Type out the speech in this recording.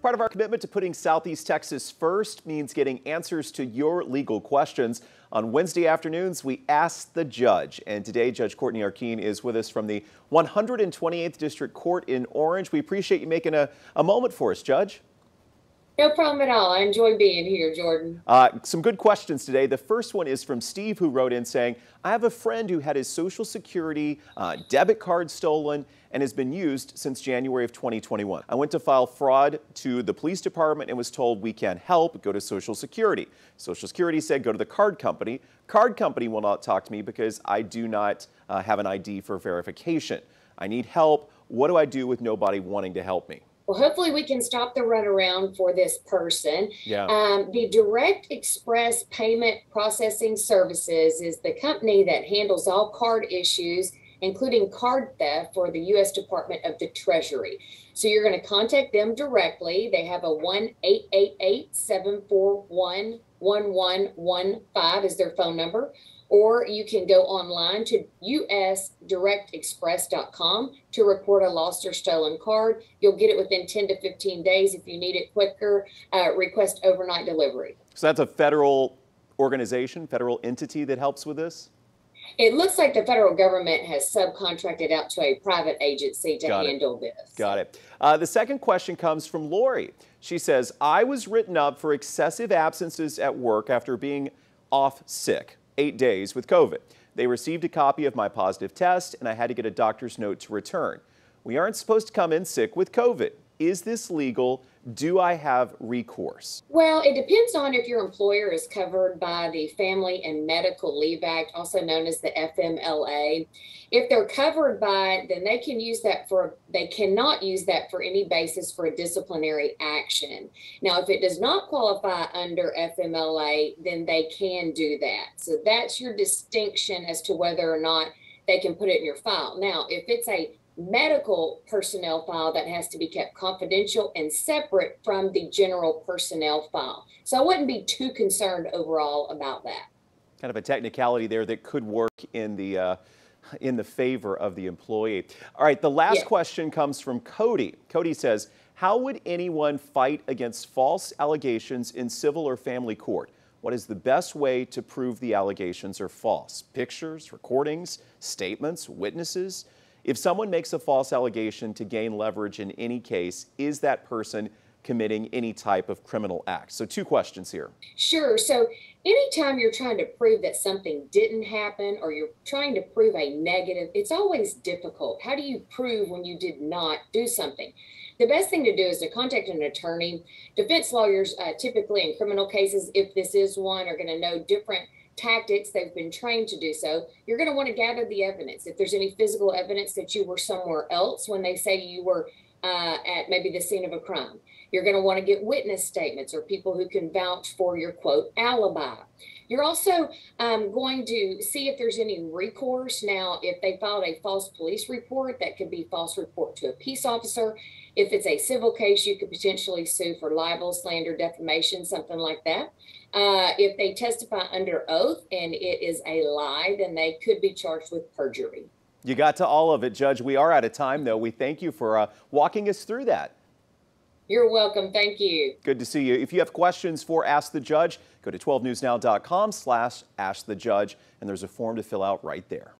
Part of our commitment to putting Southeast Texas first means getting answers to your legal questions. On Wednesday afternoons, we ask the judge. And today, Judge Courtney Arkeen is with us from the 128th District Court in Orange. We appreciate you making a moment for us, Judge. No problem at all. I enjoy being here, Jordan. Some good questions today. The first one is from Steve, who wrote in saying, I have a friend who had his Social Security debit card stolen and has been used since January of 2021. I went to file fraud to the police department and was told we can't help, go to Social Security. Social Security said go to the card company. Card company will not talk to me because I do not have an ID for verification. I need help. What do I do with nobody wanting to help me? Well, hopefully we can stop the runaround for this person. Yeah. The Direct Express Payment Processing Services is the company that handles all card issues, including card theft, for the U.S. Department of the Treasury. So you're going to contact them directly. They have a 1-888-741-1115 is their phone number. Or you can go online to usdirectexpress.com to report a lost or stolen card. You'll get it within 10 to 15 days. If you need it quicker, request overnight delivery. So that's a federal organization, federal entity that helps with this? It looks like the federal government has subcontracted out to a private agency to handle this. Got it. The second question comes from Lori. She says, I was written up for excessive absences at work after being off sick. 8 days with COVID. They received a copy of my positive test and I had to get a doctor's note to return. We aren't supposed to come in sick with COVID. Is this legal? Do I have recourse? Well, it depends on if your employer is covered by the Family and Medical Leave Act, also known as the FMLA. If they're covered by it, then they cannot use that for any basis for a disciplinary action. Now, if it does not qualify under FMLA, then they can do that. So that's your distinction as to whether or not they can put it in your file. Now, if it's a medical personnel file, that has to be kept confidential and separate from the general personnel file. So I wouldn't be too concerned overall about that. Kind of a technicality there that could work in the favor of the employee. All right, the last question comes from Cody. Cody says, how would anyone fight against false allegations in civil or family court? What is the best way to prove the allegations are false? Pictures, recordings, statements, witnesses? If someone makes a false allegation to gain leverage in any case, is that person committing any type of criminal act? So 2 questions here. Sure. So anytime you're trying to prove that something didn't happen or you're trying to prove a negative, it's always difficult. How do you prove when you did not do something? The best thing to do is to contact an attorney. Defense lawyers, typically in criminal cases, if this is one, are going to know different tactics. They've been trained to do so. You're going to want to gather the evidence. If there's any physical evidence that you were somewhere else when they say you were at maybe the scene of a crime, you're going to want to get witness statements or people who can vouch for your quote alibi. You're also going to see if there's any recourse. Now, if they filed a false police report, that could be false report to a peace officer. If it's a civil case, you could potentially sue for libel, slander, defamation, something like that. If they testify under oath and it is a lie, then they could be charged with perjury. You got to all of it, Judge. We are out of time, though. We thank you for walking us through that. You're welcome. Thank you. Good to see you. If you have questions for Ask the Judge, go to 12newsnow.com/askthejudge, and there's a form to fill out right there.